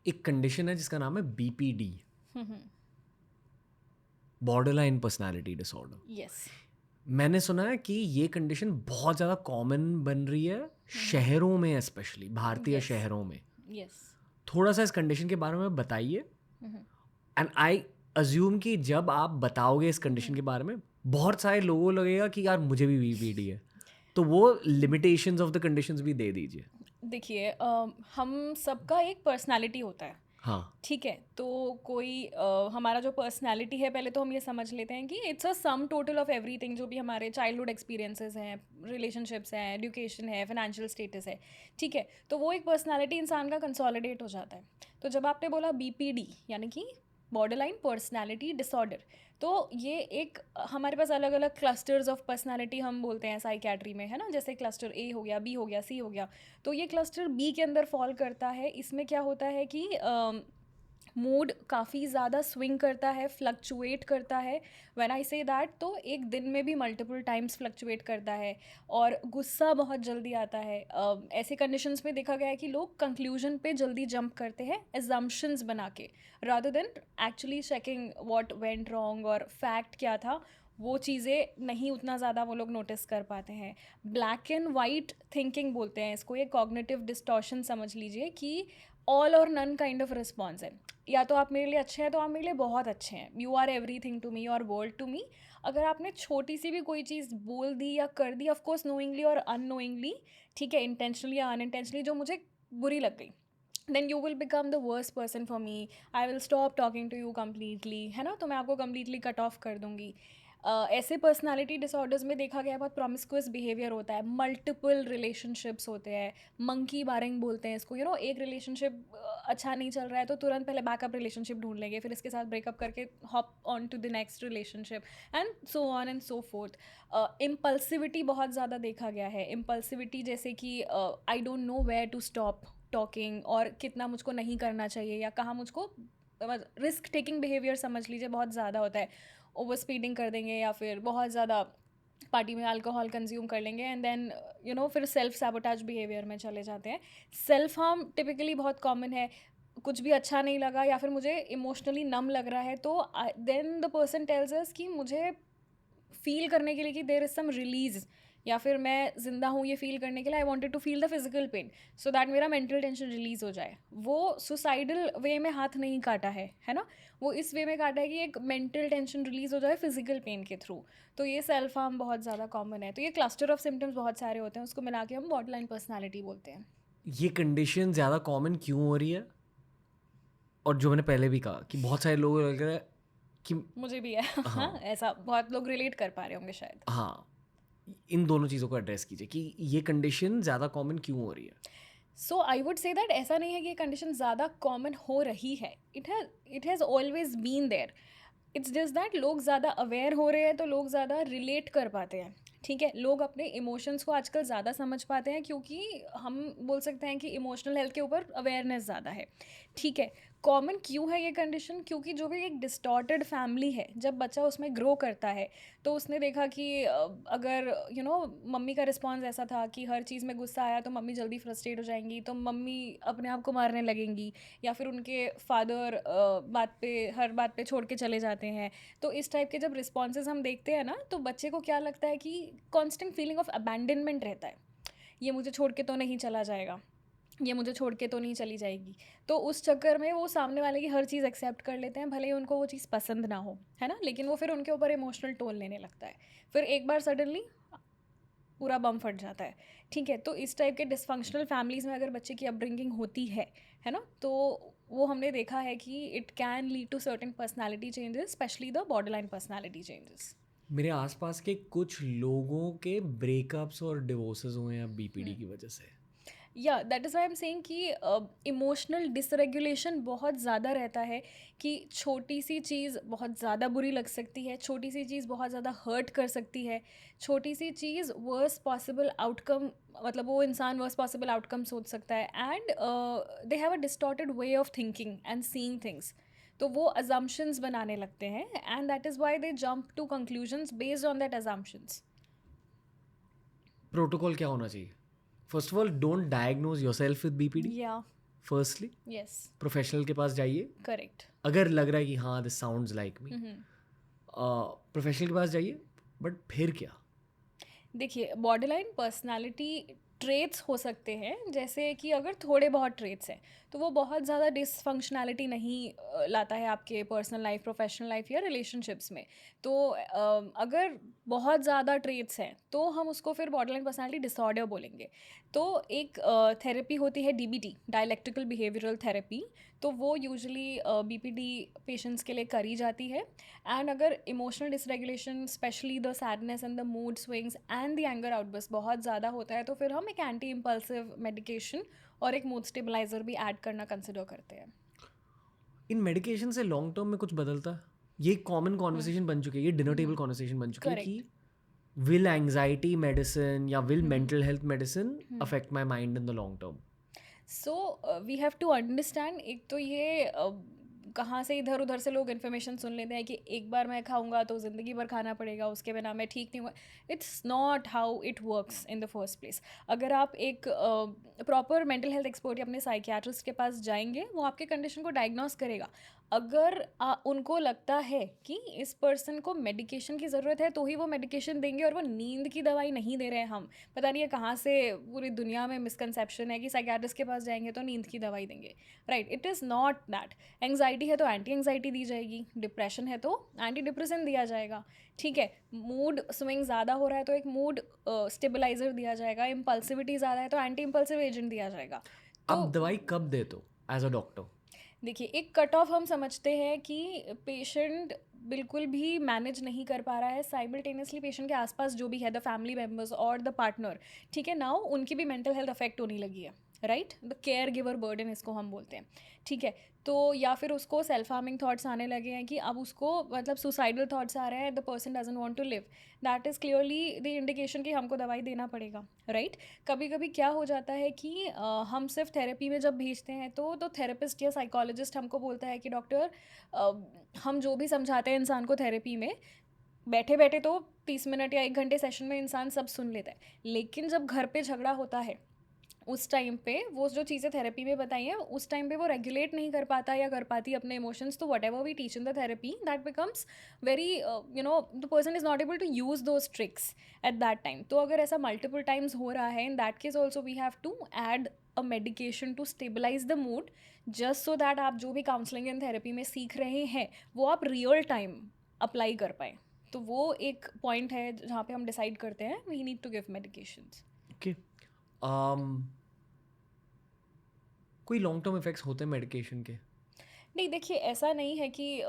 एक कंडीशन है जिसका नाम है BPD, borderline personality disorder. Yes. मैंने सुना है कि ये कंडीशन बहुत ज़्यादा कॉमन बन रही है शहरों में, स्पेशली भारतीय यस। शहरों में। यस। थोड़ा सा इस कंडीशन के बारे में बताइए। एंड आई अज्यूम कि जब आप बताओगे इस कंडीशन के बारे में, बहुत सारे लोगों को लगेगा कि यार मुझे भी BPD है, तो वो लिमिटेशंस ऑफ द कंडीशंस भी दे दीजिए। देखिए, हम सबका एक पर्सनालिटी होता है। हाँ। ठीक है, तो कोई हमारा जो पर्सनालिटी है, पहले तो हम ये समझ लेते हैं कि it's a sum total of everything, जो भी हमारे चाइल्डहुड एक्सपीरियंसेस हैं, रिलेशनशिप्स हैं, एजुकेशन है, फाइनेंशियल स्टेटस है। ठीक है, तो वो एक पर्सनालिटी इंसान का कंसोलिडेट हो जाता है। तो जब आपने बोला BPD यानी कि बॉर्डरलाइन पर्सनालिटी डिसऑर्डर, तो ये एक हमारे पास अलग अलग क्लस्टर्स ऑफ पर्सनालिटी हम बोलते हैं साइकेट्री में, है ना। जैसे क्लस्टर A हो गया, B हो गया, C हो गया। तो ये क्लस्टर B के अंदर फॉल करता है। इसमें क्या होता है कि मूड काफ़ी ज़्यादा स्विंग करता है, फ्लक्चुएट करता है। व्हेन आई से दैट, तो एक दिन में भी मल्टीपल टाइम्स फ्लक्चुएट करता है, और गुस्सा बहुत जल्दी आता है। ऐसे कंडीशंस में देखा गया है कि लोग कंक्लूजन पे जल्दी जंप करते हैं एजम्पशंस बना के, rather than actually checking what went wrong और फैक्ट क्या था। वो चीज़ें नहीं उतना ज़्यादा वो लोग नोटिस कर पाते हैं। ब्लैक एंड वाइट थिंकिंग बोलते हैं इसको, ये कॉग्निटिव डिस्टॉर्शन समझ लीजिए कि ऑल और नन काइंड ऑफ रिस्पॉन्स है। या तो आप मेरे लिए अच्छे हैं तो आप मेरे लिए बहुत अच्छे हैं, you are everything to me और वर्ल्ड टू मी। अगर आपने छोटी सी भी कोई चीज़ बोल दी या कर दी, ऑफकोर्स नोइंगली और अननोइंगली, ठीक है, इंटेंशनली या अनइंटेंशनली, जो मुझे बुरी लग गई, then you will become the worst person for me. I will stop talking to you completely, है ना। तो मैं आपको कम्प्लीटली कट ऑफ कर दूंगी। ऐसे पर्सनालिटी डिसऑर्डर्स में देखा गया है बहुत प्रॉमिस्कुअस बिहेवियर होता है, मल्टीपल रिलेशनशिप्स होते हैं, मंकी बारिंग बोलते हैं इसको। एक रिलेशनशिप अच्छा नहीं चल रहा है तो तुरंत पहले बैकअप रिलेशनशिप ढूंढ लेंगे, फिर इसके साथ ब्रेकअप करके hop on to the next relationship, and so on and so forth. Impulsivity बहुत ज़्यादा देखा गया है। इम्पल्सिविटी जैसे कि I don't know where to stop talking, और कितना मुझको नहीं करना चाहिए या कहाँ मुझको, रिस्क टेकिंग बिहेवियर समझ लीजिए बहुत ज़्यादा होता है। ओवर स्पीडिंग कर देंगे या फिर बहुत ज़्यादा पार्टी में अल्कोहल कंज्यूम कर लेंगे, एंड देन फिर सेल्फ सैबोटाज बिहेवियर में चले जाते हैं। सेल्फ हार्म टिपिकली बहुत कॉमन है। कुछ भी अच्छा नहीं लगा या फिर मुझे इमोशनली नम लग रहा है, तो then the person tells us कि मुझे फील करने के लिए कि देर इज़ सम रिलीज, या फिर मैं ज़िंदा हूँ ये फील करने के लिए, I wanted to feel the physical pain so that मेरा मेंटल टेंशन रिलीज़ हो जाए। वो सुसाइडल वे में हाथ नहीं काटा है ना। वो इस वे में काटा है कि एक मेंटल टेंशन रिलीज़ हो जाए फिजिकल पेन के थ्रू। तो ये सेल्फ हार्म बहुत ज़्यादा कॉमन है। तो ये क्लस्टर ऑफ सिम्टम्स बहुत सारे होते हैं, उसको मिला के हम बॉर्डरलाइन पर्सनैलिटी बोलते हैं। ये कंडीशन ज़्यादा कॉमन क्यों हो रही है? और जो मैंने पहले भी कहा कि बहुत सारे लोग लग रहा है कि मुझे भी है हाँ, हाँ, ऐसा बहुत लोग रिलेट कर पा रहे होंगे शायद। हाँ, इन दोनों चीज़ों को एड्रेस कीजिए कि ये कंडीशन ज़्यादा कॉमन क्यों हो रही है। सो आई वुड से दैट ऐसा नहीं है कि ये कंडीशन ज़्यादा कॉमन हो रही है, it has always been there. It's just that लोग ज़्यादा अवेयर हो रहे हैं तो लोग ज़्यादा रिलेट कर पाते हैं। ठीक है, लोग अपने इमोशंस को आजकल ज़्यादा समझ पाते हैं, क्योंकि हम बोल सकते हैं कि इमोशनल हेल्थ के ऊपर अवेयरनेस ज़्यादा है। ठीक है, कॉमन क्यों है ये कंडीशन? क्योंकि जो भी एक डिस्टॉर्टेड फैमिली है, जब बच्चा उसमें ग्रो करता है तो उसने देखा कि अगर मम्मी का रिस्पॉन्स ऐसा था कि हर चीज़ में गुस्सा आया तो मम्मी जल्दी फ्रस्ट्रेट हो जाएंगी, तो मम्मी अपने आप को मारने लगेंगी, या फिर उनके फादर हर बात पे छोड़ के चले जाते हैं। तो इस टाइप के जब रिस्पॉन्सेज हम देखते हैं ना, तो बच्चे को क्या लगता है कि कॉन्स्टेंट फीलिंग ऑफ अबैंडनमेंट रहता है। ये मुझे छोड़ के तो नहीं चला जाएगा, ये मुझे छोड़ के तो नहीं चली जाएगी। तो उस चक्कर में वो सामने वाले की हर चीज़ एक्सेप्ट कर लेते हैं, भले ही उनको वो चीज़ पसंद ना हो, है ना। लेकिन वो फिर उनके ऊपर इमोशनल टोल लेने लगता है। फिर एक बार सडनली पूरा बम फट जाता है। ठीक है, तो इस टाइप के डिसफंक्शनल फैमिलीज़ में अगर बच्चे की अपब्रिंगिंग होती है ना, तो वो हमने देखा है कि it can lead to certain personality changes, specially the borderline personality changes. मेरे आसपास के कुछ लोगों के ब्रेकअप्स और डिवोर्सेस हुए हैं BPD की वजह से। या that is Y am saying कि इमोशनल डिसरेगुलेशन बहुत ज़्यादा रहता है, कि छोटी सी चीज़ बहुत ज़्यादा बुरी लग सकती है, छोटी सी चीज़ बहुत ज़्यादा हर्ट कर सकती है, छोटी सी चीज़ वर्स्ट पॉसिबल आउटकम, मतलब वो इंसान वर्स्ट पॉसिबल आउटकम सोच सकता है, and they have a distorted way of thinking and seeing things. तो वो अजम्पशंस बनाने लगते हैं, and that is why they jump to conclusions based on that assumptions. Protocol क्या होना चाहिए? First of all, don't diagnose yourself with BPD। या firstly yes, professional के पास जाइए करेक्ट। अगर लग रहा है कि हाँ this sounds like me, professional के पास जाइए, बट फिर क्या? देखिए, बॉर्डरलाइन पर्सनालिटी ट्रेट्स हो सकते हैं, जैसे कि अगर थोड़े बहुत ट्रेट्स हैं तो वो बहुत ज़्यादा डिसफंक्शनैलिटी नहीं लाता है आपके पर्सनल लाइफ, प्रोफेशनल लाइफ या रिलेशनशिप्स में। तो अगर बहुत ज़्यादा ट्रेट्स हैं तो हम उसको फिर बॉर्डरलाइन पर्सनालिटी डिसऑर्डर बोलेंगे। तो एक थेरेपी होती है DBT, डायलेक्टिकल बिहेवियरल थेरेपी, तो वो यूजुअली BPD पेशेंट्स के लिए करी जाती है। एंड अगर emotional dysregulation, specially the sadness and the mood swings and the anger outburst बहुत ज़्यादा होता है, तो फिर हम एक एंटी इम्पल्सिव मेडिकेशन और एक मूड स्टेबलाइजर भी ऐड करना कंसिडर करते हैं। इन मेडिकेशन से लॉन्ग टर्म में कुछ बदलता है? ये कॉमन कॉन्वर्सेशन बन चुकी है, ये डिनर टेबल कॉन्वर्सेशन बन चुकी है कि विल एंग्जाइटी मेडिसिन या will mental health medicine affect my mind in the long term? So we have to understand, एक तो ये कहाँ से इधर उधर से लोग इन्फॉर्मेशन सुन लेते हैं कि एक बार मैं खाऊंगा तो ज़िंदगी भर खाना पड़ेगा, उसके बिना मैं ठीक नहीं हुआ। It's not how it works in the first place. अगर आप एक प्रॉपर मेंटल हेल्थ एक्सपर्ट या अपने साइकियाट्रिस्ट के पास जाएंगे, वो आपके कंडीशन को डायग्नोस करेगा। अगर उनको लगता है कि इस पर्सन को मेडिकेशन की ज़रूरत है तो ही वो मेडिकेशन देंगे, और वो नींद की दवाई नहीं दे रहे हैं। हम पता नहीं है कहाँ से पूरी दुनिया में मिसकंसेप्शन है कि साइकियाट्रिस्ट के पास जाएंगे तो नींद की दवाई देंगे, right? It is not that. Anxiety है तो एंटी एंग्जाइटी दी जाएगी, डिप्रेशन है तो एंटी डिप्रेशन दिया जाएगा, ठीक है? मूड स्विंग ज़्यादा हो रहा है तो एक मूड स्टेबलाइजर दिया जाएगा, इम्पल्सिविटी ज़्यादा है तो एंटी इम्पल्सिव एजेंट दिया जाएगा। अब दवाई कब दे तो एज अ डॉक्टर? देखिए, एक कट ऑफ हम समझते हैं कि पेशेंट बिल्कुल भी मैनेज नहीं कर पा रहा है साइमल्टेनियसली, पेशेंट के आसपास जो भी है, द फैमिली मेम्बर्स और द पार्टनर, ठीक है, नाउ उनकी भी मेंटल हेल्थ अफेक्ट होने लगी है, right? The care giver burden इसको हम बोलते हैं, ठीक है? तो या फिर उसको सेल्फ हार्मिंग थॉट्स आने लगे हैं कि अब उसको मतलब सुसाइडल थॉट्स आ रहे हैं, the person doesn't want to live, that is clearly the indication कि हमको दवाई देना पड़ेगा, राइट? कभी कभी क्या हो जाता है कि हम सिर्फ थेरेपी में जब भेजते हैं तो थेरेपिस्ट या साइकोलॉजिस्ट हमको बोलता है कि डॉक्टर, हम जो भी समझाते हैं इंसान को थेरेपी में, बैठे बैठे तो 30 मिनट या 1 घंटे सेशन में इंसान सब सुन लेता है, लेकिन जब घर पे झगड़ा होता है उस टाइम पे वो जो चीज़ें थेरेपी में बताई हैं उस टाइम पे वो रेगुलेट नहीं कर पाता या कर पाती अपने इमोशंस, तो what we teach in the therapy that becomes very the person is not able to use those tricks at that time. तो अगर ऐसा मल्टीपल टाइम्स हो रहा है, in that case also we have to add a medication to stabilise the mood, just so that आप जो भी counselling and therapy में सीख रहे हैं वो आप रियल टाइम अप्लाई कर पाएँ। तो वो एक पॉइंट है जहाँ पे हम डिसाइड करते हैं we need to give medications. Okay, कोई लॉन्ग टर्म इफेक्ट्स होते हैं मेडिकेशन के? नहीं, देखिए, ऐसा नहीं है कि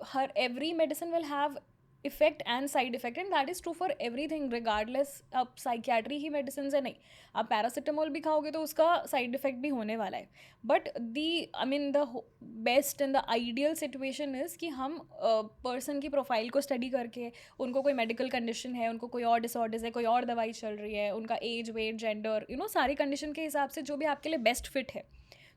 हर every medicine will have effect and side effect, and that is true for everything regardless. अब साइकियाट्री ही मेडिसिन है नहीं, आप पैरासिटामोल भी खाओगे तो उसका साइड इफेक्ट भी होने वाला है। But I mean the best and the ideal situation is कि हम पर्सन की प्रोफाइल को स्टडी करके, उनको कोई मेडिकल कंडीशन है, उनको कोई और डिसऑर्डर्स है, कोई और दवाई चल रही है, उनका एज, वेट, जेंडर, सारी कंडीशन के हिसाब से जो भी आपके लिए बेस्ट फिट है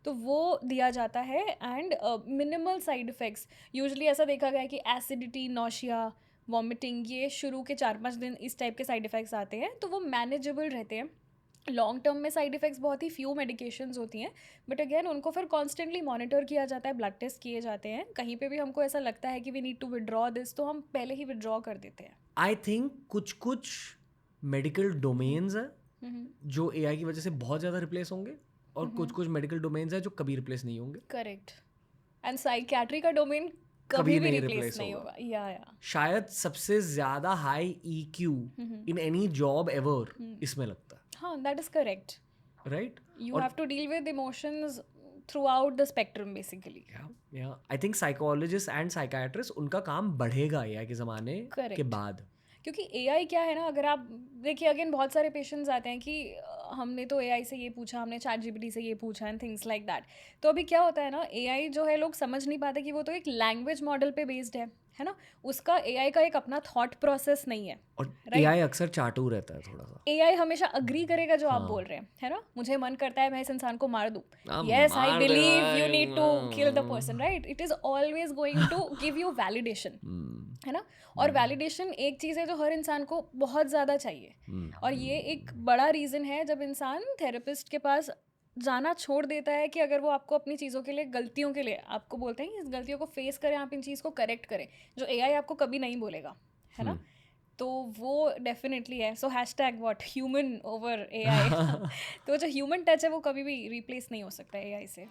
तो वो दिया जाता है। And minimal side effects, usually ऐसा देखा गया है कि एसिडिटी, नौशिया, वॉमिटिंग, ये शुरू के 4-5 दिन इस टाइप के साइड इफ़ेक्ट्स आते हैं, तो वो मैनेजेबल रहते हैं। लॉन्ग टर्म में साइड इफ़ेक्ट्स बहुत ही फ्यू मेडिकेशंस होती हैं, बट अगेन उनको फिर कॉन्स्टेंटली मॉनिटर किया जाता है, ब्लड टेस्ट किए जाते हैं। कहीं पे भी हमको ऐसा लगता है कि we need to withdraw this, तो हम पहले ही विड्रॉ कर देते हैं। आई थिंक कुछ मेडिकल डोमेन्स हैं जो AI की वजह से बहुत ज़्यादा रिप्लेस होंगे, और कुछ मेडिकल डोमेन्स हैं जो कभी रिप्लेस नहीं होंगे। करेक्ट। एंड साइकियाट्री का डोमेन कभी भी रिप्लेस नहीं होगा। या शायद सबसे ज़्यादा high EQ in any job ever इसमें लगता है। हाँ, that is correct, right? you have to deal with emotions throughout the spectrum basically. I think psychologist and psychiatrist उनका काम बढ़ेगा AI के ज़माने के बाद, क्योंकि AI क्या है ना, अगर आप देखिए अगेन बहुत सारे पेशेंट्स आते हैं कि हमने तो AI से ये पूछा, हमने ChatGPT से ये पूछा एंड थिंग्स लाइक दैट। तो अभी क्या होता है ना, AI जो है लोग समझ नहीं पाते कि वो तो एक लैंग्वेज मॉडल पे बेस्ड है ना, उसका AI का एक अपना थॉट प्रोसेस नहीं है, और AI अक्सर चाटू रहता है थोड़ा सा। AI हमेशा अग्री करेगा जो आप बोल रहे हैं, है ना? मुझे मन करता है मैं इस इंसान को मार दूं, yes I believe you need to kill the person, right? It is always going to give you validation, है ना? और वैलिडेशन एक चीज़ है जो हर इंसान को बहुत ज़्यादा चाहिए, और ये एक बड़ा रीज़न है जब इंसान थेरेपिस्ट के पास जाना छोड़ देता है कि अगर वो आपको अपनी चीज़ों के लिए, गलतियों के लिए आपको बोलते हैं कि इस गलतियों को फेस करें, आप इन चीज़ को करेक्ट करें, जो एआई आपको कभी नहीं बोलेगा, है ना? तो वो डेफिनेटली है। So hashtag what, human over AI. तो जो ह्यूमन टच है वो कभी भी रिप्लेस नहीं हो सकता एआई से।